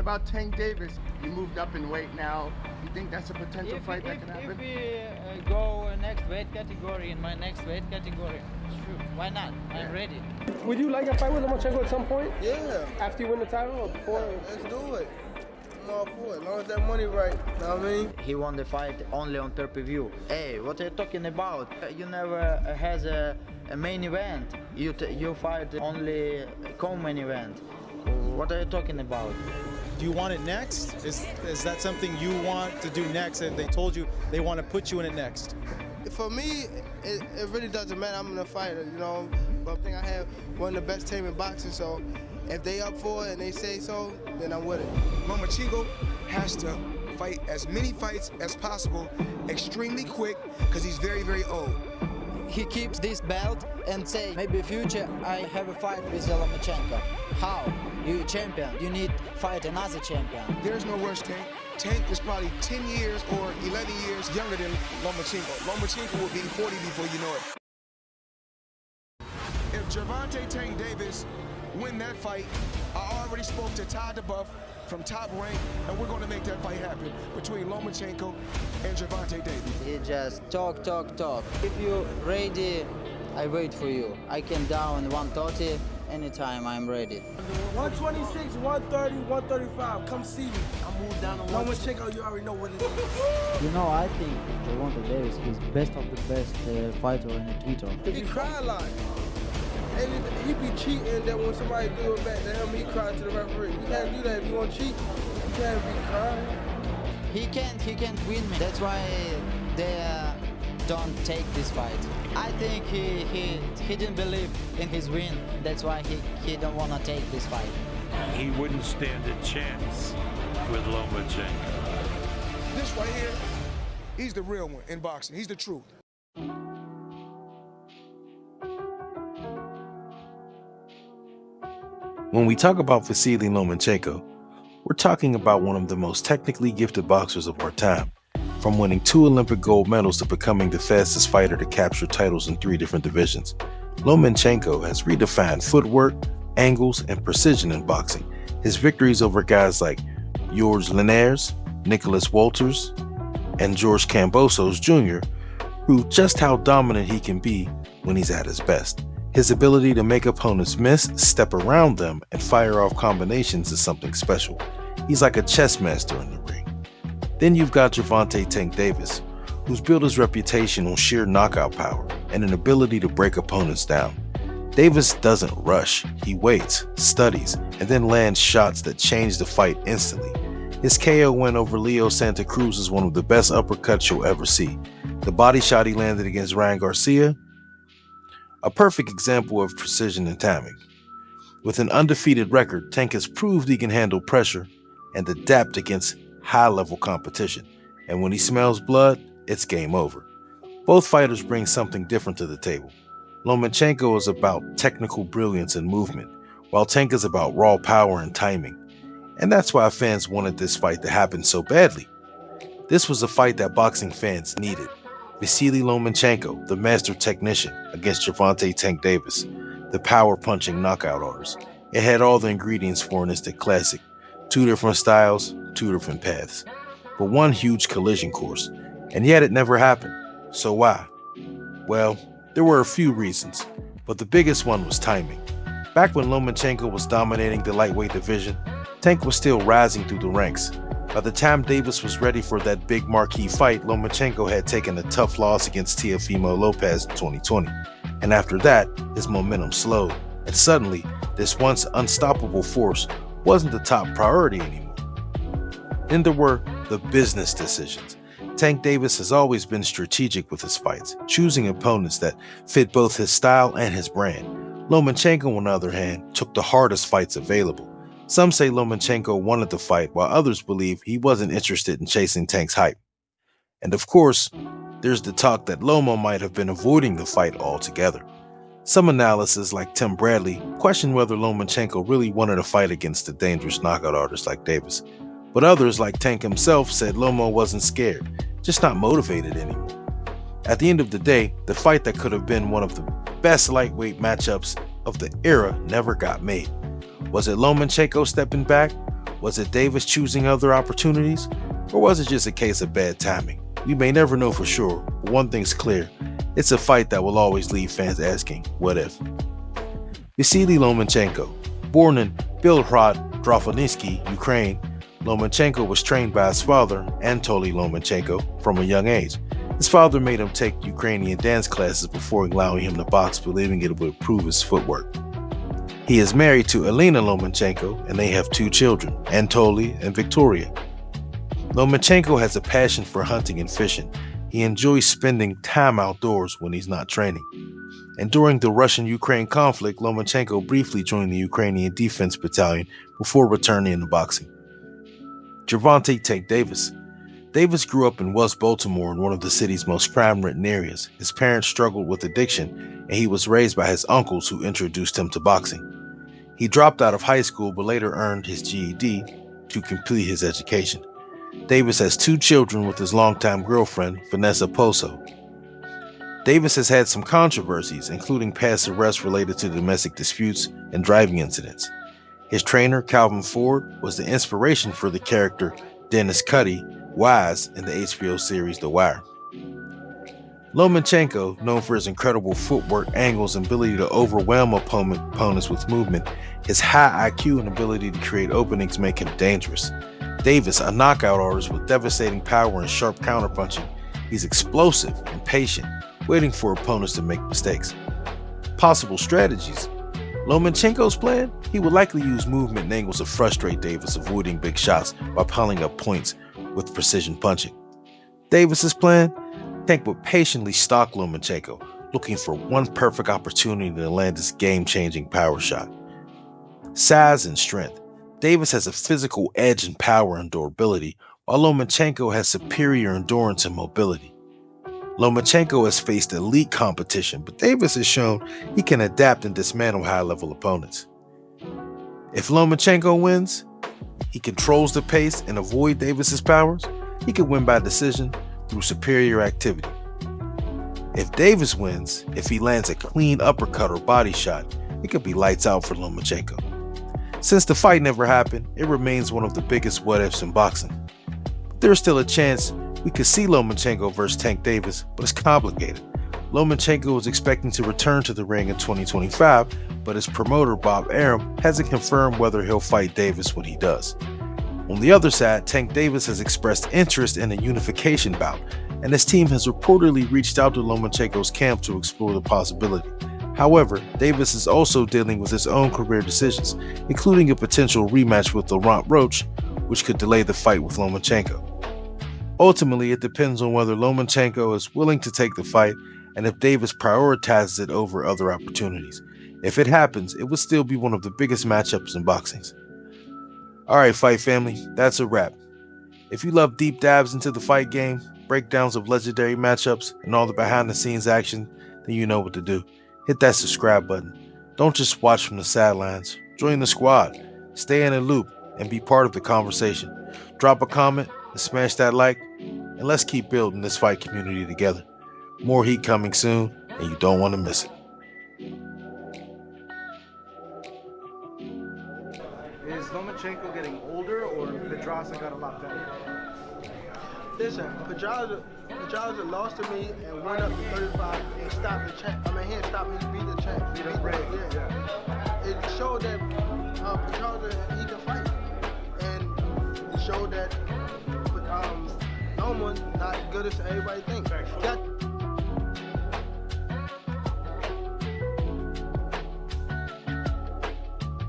about Tank Davis? You moved up in weight now. You think that's a potential fight that can happen? If we go next weight category, in my next weight category, sure, why not? I'm ready. Would you like a fight with Lomachenko at some point? Yeah. After you win the title or before? Let's do it. I'm all for it, as long as that money right, you know what I mean? He won the fight only on pay-per-view. Hey, what are you talking about? You never has a main event. You fight only co-main event. What are you talking about? Do you want it next? Is that something you want to do next? And they told you they want to put you in it next? For me, it really doesn't matter. I'm a fighter, you know. But I think I have one of the best team in boxing, so if they up for it and they say so, then I'm with it. Lomachenko has to fight as many fights as possible, extremely quick, because he's very, very old. He keeps this belt and say, maybe future I have a fight with Lomachenko. How? You champion. You need fight another champion. There's no rush, Tank. Tank is probably 10 years or 11 years younger than Lomachenko. Lomachenko will be 40 before you know it. If Gervonta Tank Davis win that fight, I already spoke to Todd DeBuff from Top Rank, and we're going to make that fight happen between Lomachenko and Gervonta Davis. He just talk. If you ready, I wait for you. I can down 130 anytime I'm ready. 126, 130, 135. Come see me. I moved down to Lomachenko. You already know what it is. You know, I think Gervonta Davis is best of the best fighter in Twitter. He cry a lot. And he be cheating that when somebody do it back to him, he cry to the referee. You can't do that if you want to cheat. You can't be crying. He can't win me. That's why they don't take this fight. I think he didn't believe in his win. That's why he don't want to take this fight. He wouldn't stand a chance with Lomachenko. This right here, he's the real one in boxing. He's the truth. When we talk about Vasiliy Lomachenko, we're talking about one of the most technically gifted boxers of our time. From winning 2 Olympic gold medals to becoming the fastest fighter to capture titles in 3 different divisions, Lomachenko has redefined footwork, angles, and precision in boxing. His victories over guys like Georges Linares, Nicholas Walters, and George Kambosos Jr. prove just how dominant he can be when he's at his best. His ability to make opponents miss, step around them, and fire off combinations is something special. He's like a chess master in the ring. Then you've got Gervonta Tank Davis, who's built his reputation on sheer knockout power and an ability to break opponents down. Davis doesn't rush, he waits, studies, and then lands shots that change the fight instantly. His KO win over Leo Santa Cruz is one of the best uppercuts you'll ever see. The body shot he landed against Ryan Garcia, a perfect example of precision and timing. With an undefeated record, Tank has proved he can handle pressure and adapt against high-level competition. And when he smells blood, it's game over. Both fighters bring something different to the table. Lomachenko is about technical brilliance and movement, while Tank is about raw power and timing. And that's why fans wanted this fight to happen so badly. This was a fight that boxing fans needed. Vasiliy Lomachenko, the master technician, against Gervonta Tank Davis, the power-punching knockout artist. It had all the ingredients for an instant classic. 2 different styles, 2 different paths, but one huge collision course. And yet it never happened. So why? Well, there were a few reasons, but the biggest one was timing. Back when Lomachenko was dominating the lightweight division, Tank was still rising through the ranks. By the time Davis was ready for that big marquee fight, Lomachenko had taken a tough loss against Teofimo Lopez in 2020. And after that, his momentum slowed, and suddenly, this once unstoppable force wasn't the top priority anymore. Then there were the business decisions. Tank Davis has always been strategic with his fights, choosing opponents that fit both his style and his brand. Lomachenko, on the other hand, took the hardest fights available. Some say Lomachenko wanted the fight, while others believe he wasn't interested in chasing Tank's hype. And of course, there's the talk that Loma might have been avoiding the fight altogether. Some analysis, like Tim Bradley, question whether Lomachenko really wanted a fight against a dangerous knockout artist like Davis. But others, like Tank himself, said Loma wasn't scared, just not motivated anymore. At the end of the day, the fight that could have been one of the best lightweight matchups of the era never got made. Was it Lomachenko stepping back, Was it Davis choosing other opportunities, or was it just a case of bad timing? We may never know for sure, but one thing's clear. It's a fight that will always leave fans asking, what if? Vasiliy Lomachenko. Born in Belhrad, Drofoninsky, Ukraine, Lomachenko was trained by his father, Anatoly Lomachenko, from a young age. His father made him take Ukrainian dance classes before allowing him to box, believing it would improve his footwork. He is married to Elena Lomachenko, and they have 2 children, Anatoly and Victoria. Lomachenko has a passion for hunting and fishing. He enjoys spending time outdoors when he's not training. And during the Russian-Ukraine conflict, Lomachenko briefly joined the Ukrainian Defense Battalion before returning to boxing. Gervonta Tank Davis. Davis grew up in West Baltimore, in one of the city's most crime-ridden areas. His parents struggled with addiction, and he was raised by his uncles who introduced him to boxing. He dropped out of high school but later earned his GED to complete his education. Davis has 2 children with his longtime girlfriend, Vanessa Poso. Davis has had some controversies, including past arrests related to domestic disputes and driving incidents. His trainer, Calvin Ford, was the inspiration for the character Dennis Cuddy, Wise, in the HBO series The Wire. Lomachenko, known for his incredible footwork, angles, and ability to overwhelm opponents with movement, his high IQ and ability to create openings make him dangerous. Davis, a knockout artist with devastating power and sharp counterpunching, he's explosive and patient, waiting for opponents to make mistakes. Possible strategies. Lomachenko's plan? He would likely use movement and angles to frustrate Davis, avoiding big shots while piling up points with precision punching. Davis's plan? Tank would patiently stalk Lomachenko, looking for one perfect opportunity to land his game-changing power shot. Size and strength. Davis has a physical edge in power and durability, while Lomachenko has superior endurance and mobility. Lomachenko has faced elite competition, but Davis has shown he can adapt and dismantle high-level opponents. If Lomachenko wins, he controls the pace and avoids Davis's powers, he could win by decision through superior activity. If Davis wins, if he lands a clean uppercut or body shot, it could be lights out for Lomachenko. Since the fight never happened, it remains one of the biggest what-ifs in boxing. There's still a chance we could see Lomachenko versus Tank Davis, but it's complicated. Lomachenko is expecting to return to the ring in 2025, but his promoter Bob Arum hasn't confirmed whether he'll fight Davis when he does. On the other side, Tank Davis has expressed interest in a unification bout, and his team has reportedly reached out to Lomachenko's camp to explore the possibility. However, Davis is also dealing with his own career decisions, including a potential rematch with Laurent Roach, which could delay the fight with Lomachenko. Ultimately, it depends on whether Lomachenko is willing to take the fight and if Davis prioritizes it over other opportunities. If it happens, it would still be one of the biggest matchups in boxing. Alright, fight family, that's a wrap. If you love deep dives into the fight game, breakdowns of legendary matchups, and all the behind the scenes action, then you know what to do. Hit that subscribe button. Don't just watch from the sidelines. Join the squad. Stay in the loop and be part of the conversation. Drop a comment and smash that like, and let's keep building this fight community together. More heat coming soon, and you don't want to miss it. Is Lomachenko getting older, or Pedraza got a lot better? Listen, Pedraza lost to me and went up to 35 and stopped the champ. I mean, he didn't stop me, he beat the champ. Beat him great. Yeah. It showed that Pedraza, he can fight. And it showed that Loma not as good as everybody thinks.